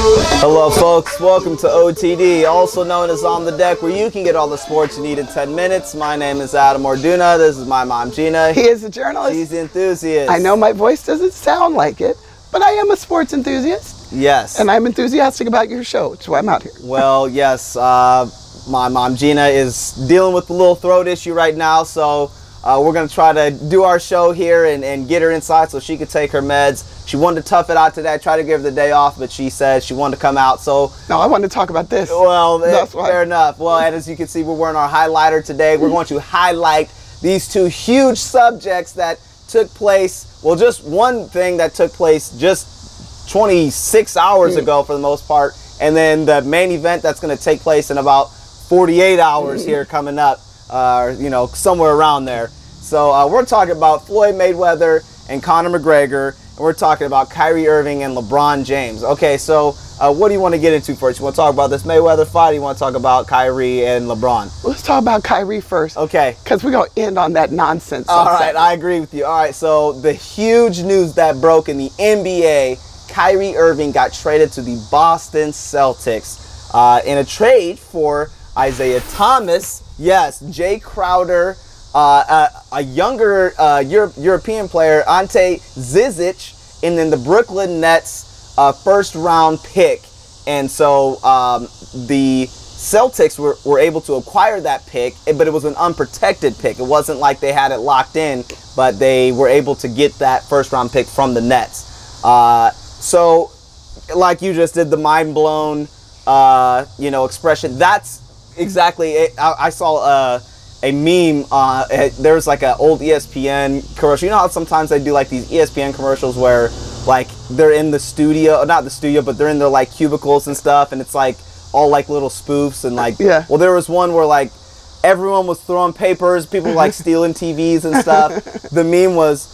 Hello folks, welcome to OTD, also known as On The Deck, where you can get all the sports you need in 10 minutes. My name is Adam Orduna, this is my mom Gina. He is a journalist. She's the enthusiast. I know my voice doesn't sound like it, but I am a sports enthusiast. Yes. And I'm enthusiastic about your show, that's why I'm out here. Well, yes, my mom Gina is dealing with a little throat issue right now, so we're going to try to do our show here and get her inside so she could take her meds. She wanted to tough it out today. I tried to give her the day off, but she said she wanted to come out. So no, I wanted to talk about this. Well, fair enough. Well, and as you can see, we're wearing our highlighter today. We're going to highlight these two huge subjects that took place. Well, just one thing that took place just 26 hours ago for the most part, and then the main event that's going to take place in about 48 hours here coming up, you know, somewhere around there. So we're talking about Floyd Mayweather and Conor McGregor. And we're talking about Kyrie Irving and LeBron James. Okay, so what do you want to get into first? You want to talk about this Mayweather fight, or you want to talk about Kyrie and LeBron? Let's talk about Kyrie first. Okay. Because we're going to end on that nonsense. All right, I agree with you. All right, so the huge news that broke in the NBA, Kyrie Irving got traded to the Boston Celtics in a trade for Isaiah Thomas, yes, Jay Crowder, a younger European player, Ante Zizic, and then the Brooklyn Nets first round pick. And so the Celtics were able to acquire that pick, but it was an unprotected pick. It wasn't like they had it locked in, but they were able to get that first round pick from the Nets. So like you just did, the mind blown you know, expression, that's exactly it. I saw a meme, there was like an old ESPN commercial. You know how sometimes they do like these ESPN commercials where like they're in the studio, not the studio, but they're in their like cubicles and stuff, and it's like all like little spoofs and like, yeah. Well, there was one where like everyone was throwing papers, people were like stealing TVs and stuff. The meme was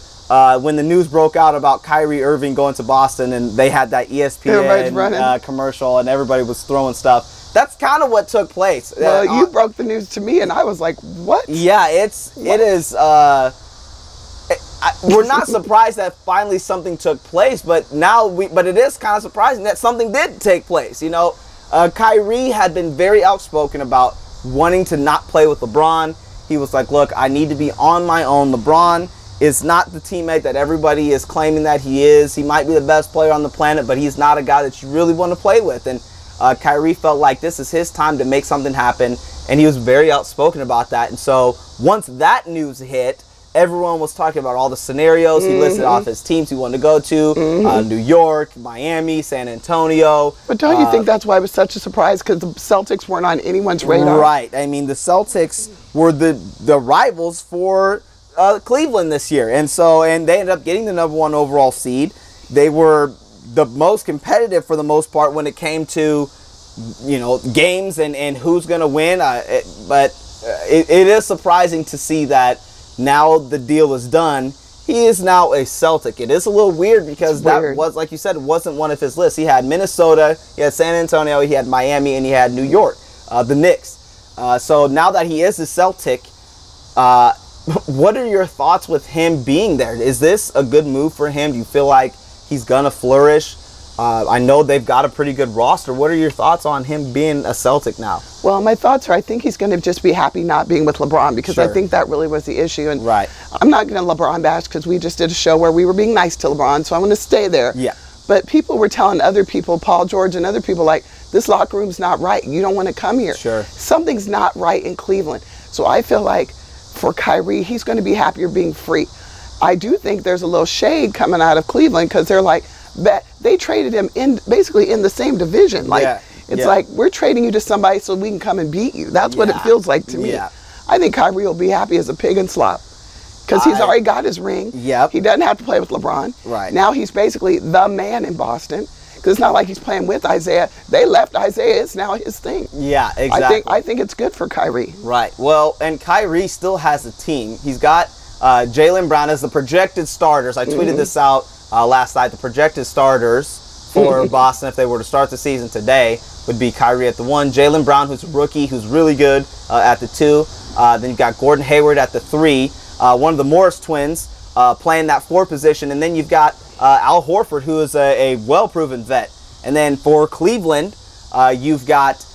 when the news broke out about Kyrie Irving going to Boston, and they had that ESPN commercial, and everybody was throwing stuff. That's kind of what took place. Well, you broke the news to me, and I was like, "What?" Yeah, it is. We're not surprised that finally something took place, but but it is kind of surprising that something did take place. You know, Kyrie had been very outspoken about wanting to not play with LeBron. He was like, "Look, I need to be on my own. LeBron is not the teammate that everybody is claiming that he is. He might be the best player on the planet, but he's not a guy that you really want to play with." And Kyrie felt like this is his time to make something happen, and he was very outspoken about that. And so once that news hit, everyone was talking about all the scenarios. He listed off his teams he wanted to go to, New York, Miami, San Antonio. But don't you think that's why it was such a surprise, because the Celtics weren't on anyone's radar? Right. I mean, the Celtics were the rivals for Cleveland this year, and they ended up getting the #1 overall seed. They were the most competitive for the most part when it came to, you know, games and who's going to win. But it is surprising to see that now the deal is done. He is now a Celtic. It is a little weird because that was, like you said, it wasn't one of his lists. He had Minnesota, he had San Antonio, he had Miami, and he had New York, the Knicks. So now that he is a Celtic, what are your thoughts with him being there? Is this a good move for him? Do you feel like he's going to flourish? I know they've got a pretty good roster. What are your thoughts on him being a Celtic now? Well, my thoughts are I think he's going to just be happy not being with LeBron, because I think that really was the issue. And I'm not going to LeBron bash, because we just did a show where we were being nice to LeBron, so I'm going to stay there. Yeah. But people were telling other people, Paul George and other people, like, this locker room's not right. You don't want to come here. Sure. Something's not right in Cleveland. So I feel like for Kyrie, he's going to be happier being free. I do think there's a little shade coming out of Cleveland, because they're like, they traded him basically in the same division. Like, it's like, we're trading you to somebody so we can come and beat you. That's what it feels like to me. I think Kyrie will be happy as a pig in slop, because he's already got his ring. He doesn't have to play with LeBron. Now he's basically the man in Boston, because it's not like he's playing with Isaiah. They left Isaiah. It's now his thing. Yeah, exactly. I think it's good for Kyrie. Right. Well, and Kyrie still has a team. He's got Jaylen Brown as the projected starters. I tweeted this out last night. The projected starters for Boston, if they were to start the season today, would be Kyrie at the 1, Jaylen Brown, who's a rookie, who's really good, at the 2. Then you've got Gordon Hayward at the 3. One of the Morris twins playing that 4 position. And then you've got Al Horford, who is a well-proven vet And then for Cleveland, you've got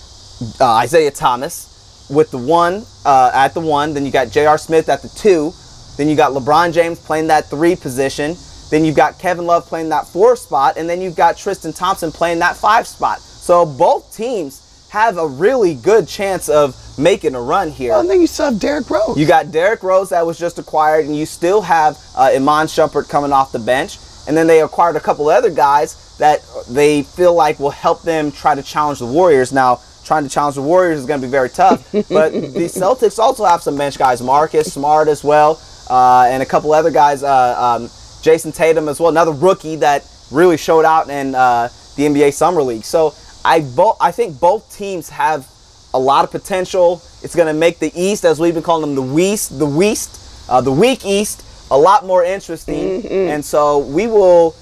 Isaiah Thomas with the 1 at the 1. Then you got J.R. Smith at the 2. Then you got LeBron James playing that 3 position. Then you've got Kevin Love playing that 4 spot. And then you've got Tristan Thompson playing that 5 spot. So both teams have a really good chance of making a run here. Well, and then you still have Derrick Rose. You got Derrick Rose that was just acquired, and you still have Iman Shumpert coming off the bench. And then they acquired a couple other guys that they feel like will help them try to challenge the Warriors. Now, trying to challenge the Warriors is going to be very tough, but the Celtics also have some bench guys, Marcus Smart as well, and a couple other guys, Jason Tatum as well, another rookie that really showed out in the NBA Summer League. So I think both teams have a lot of potential. It's going to make the East, as we've been calling them, the weak East, a lot more interesting. And so we will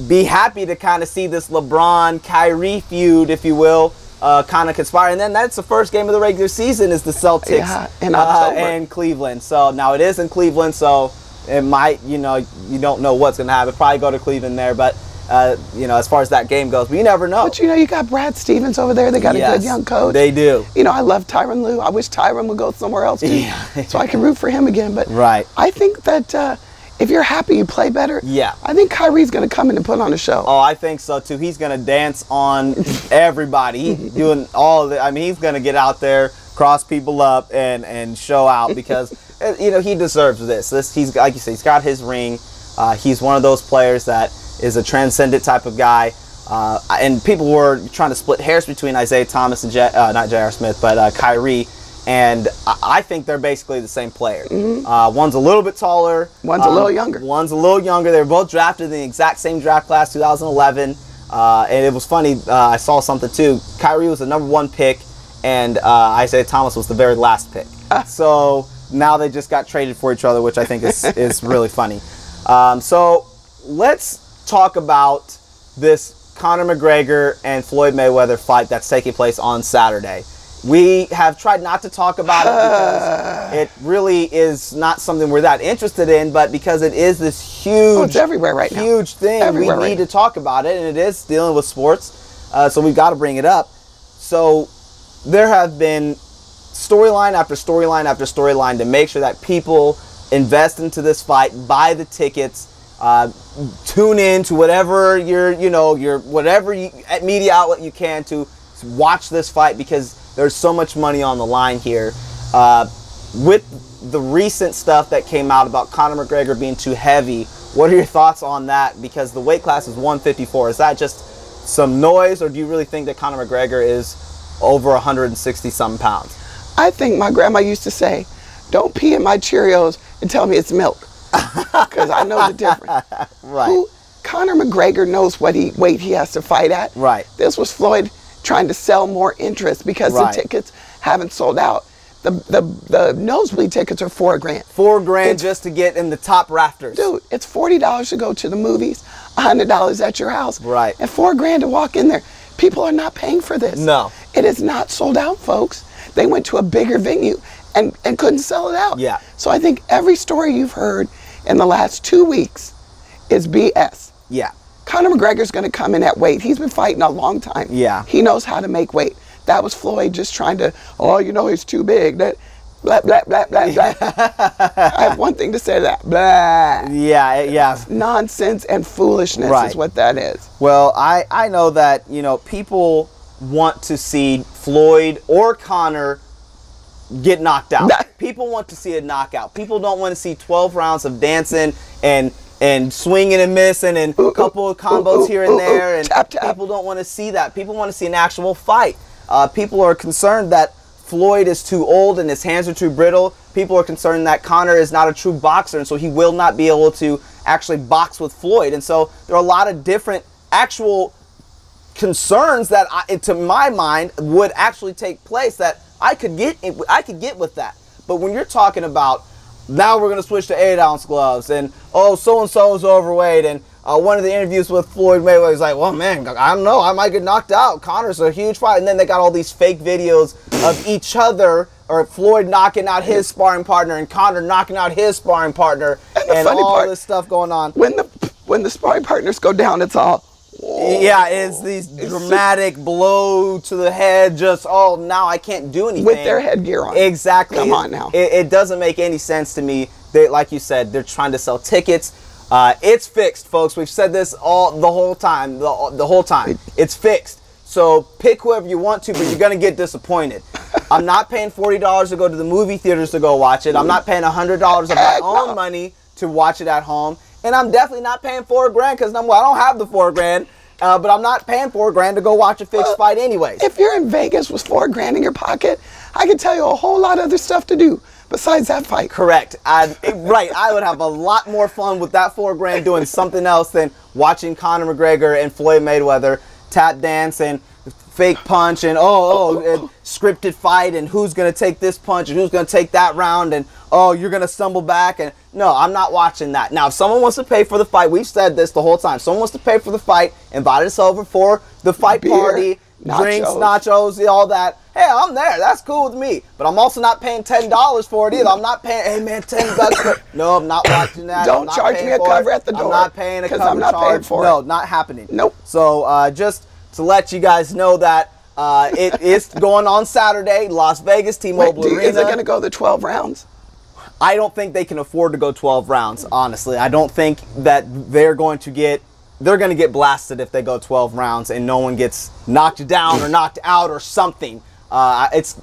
be happy to kind of see this LeBron-Kyrie feud, if you will, kind of conspire. And then that's the first game of the regular season is the Celtics and Cleveland. So now it is in Cleveland, so it might, you don't know what's going to happen. Probably go to Cleveland there, but as far as that game goes, but you never know. But you got Brad Stevens over there. They got a good young coach. They do. I love Tyronn Lue. I wish Tyronn would go somewhere else too, so I can root for him again. But I think that if you're happy, you play better. Yeah. I think Kyrie's going to come in and put on a show. Oh, I think so too. He's going to dance on everybody. He's doing all of it. I mean, he's going to get out there, cross people up, and show out because he deserves this. He's, like you say, he's got his ring. He's one of those players that is a transcendent type of guy. And people were trying to split hairs between Isaiah Thomas and not J.R. Smith, but Kyrie. And I think they're basically the same player. One's a little bit taller. One's a little younger. One's a little younger. They were both drafted in the exact same draft class, 2011. And it was funny. I saw something too. Kyrie was the #1 pick, and Isaiah Thomas was the very last pick. So now they just got traded for each other, which I think is really funny. So let's talk about this Conor McGregor and Floyd Mayweather fight that's taking place on Saturday. We have tried not to talk about it because it really is not something we're that interested in, but because it is this huge, it's everywhere right now. Huge thing, everywhere we need to talk about it, and it is dealing with sports, so we've got to bring it up. So there have been storyline after storyline after storyline to make sure that people invest into this fight, buy the tickets, tune in to whatever whatever media outlet you can to watch this fight because there's so much money on the line here. With the recent stuff that came out about Conor McGregor being too heavy, what are your thoughts on that? Because the weight class is 154. Is that just some noise, or do you really think that Conor McGregor is over 160-something pounds? I think my grandma used to say, "Don't pee in my Cheerios and tell me it's milk," because I know the difference. Right. Conor McGregor knows what weight he has to fight at. Right. This was Floyd trying to sell more interest because the tickets haven't sold out. The nosebleed tickets are $4 grand. $4 grand just to get in the top rafters. Dude, it's $40 to go to the movies, $100 at your house. Right. And $4 grand to walk in there. People are not paying for this. No. It is not sold out, folks. They went to a bigger venue and couldn't sell it out. Yeah. So I think every story you've heard in the last 2 weeks is BS. Yeah. Conor McGregor's going to come in at weight. He's been fighting a long time. Yeah. He knows how to make weight. That was Floyd just trying to, he's too big. That, blah, blah, blah, blah, blah. I have one thing to say to that. Blah. Yeah. Nonsense and foolishness is what that is. Well, I know that, people want to see Floyd or Conor get knocked out. People want to see a knockout. People don't want to see 12 rounds of dancing and swinging and missing and a couple of combos here and there. And tap, tap. People don't want to see that. People want to see an actual fight. People are concerned that Floyd is too old and his hands are too brittle. People are concerned that Conor is not a true boxer, and so he will not be able to actually box with Floyd. And so there are a lot of different actual concerns that, to my mind, would actually take place that I could get with that. But when you're talking about now we're going to switch to 8-ounce gloves, and so-and-so is overweight, and one of the interviews with Floyd Mayweather is like, well, man, I don't know, I might get knocked out. Conor's a huge fight. And then they got all these fake videos of each other, or Floyd knocking out his sparring partner and Conor knocking out his sparring partner, and all this stuff going on. When the sparring partners go down, it's all Yeah, it's these dramatic blow to the head, just, oh, now I can't do anything. With their headgear on. Exactly. Come on now. It doesn't make any sense to me. They, like you said, they're trying to sell tickets. It's fixed, folks. We've said this the whole time. The whole time. It's fixed. So pick whoever you want to, but you're going to get disappointed. I'm not paying $40 to go to the movie theaters to go watch it. I'm not paying $100 of my own money to watch it at home. And I'm definitely not paying $4,000 because I don't have the $4,000. But I'm not paying $4,000 to go watch a fixed fight anyways. If you're in Vegas with $4,000 in your pocket, I can tell you a whole lot of other stuff to do besides that fight. Correct. Right. I would have a lot more fun with that $4,000 doing something else than watching Conor McGregor and Floyd Mayweather tap dance and fake punch and scripted fight and who's going to take this punch and who's going to take that round and you're going to stumble back. And no, I'm not watching that. Now, if someone wants to pay for the fight, we've said this the whole time, someone wants to pay for the fight, invite us over for the fight party, drinks, nachos, all that. Hey, I'm there. That's cool with me. But I'm also not paying $10 for it either. I'm not paying, hey man, $10 No, I'm not watching that. Don't charge me a cover at the door. I'm not paying a cover I'm not charge. paying for it. No, not happening. Nope. So just to let you guys know that it is going on Saturday, Las Vegas, T-Mobile Arena. Is it going to go the 12 rounds? I don't think they can afford to go 12 rounds, honestly. I don't think that they're going to get blasted if they go 12 rounds and no one gets knocked down or knocked out or something.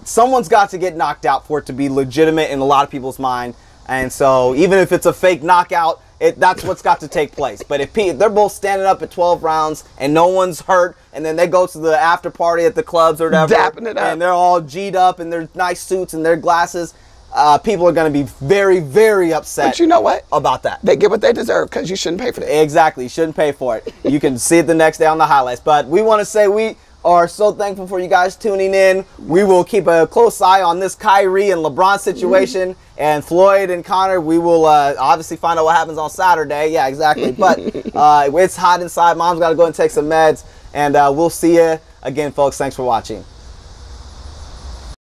Someone's got to get knocked out for it to be legitimate in a lot of people's mind. And so even if it's a fake knockout, that's what's got to take place. But if they're both standing up at 12 rounds and no one's hurt, and then they go to the after party at the clubs or whatever, dapping it up, and they're all G'd up in their nice suits and their glasses, people are going to be very, very upset. But you know what? About that. They get what they deserve because you shouldn't pay for that. Exactly. You shouldn't pay for it. You can see it the next day on the highlights. But we want to say we are so thankful for you guys tuning in. We will keep a close eye on this Kyrie and LeBron situation. And Floyd and Conor, we will obviously find out what happens on Saturday. Yeah, exactly. But it's hot inside. Mom's got to go and take some meds. And we'll see you again, folks. Thanks for watching.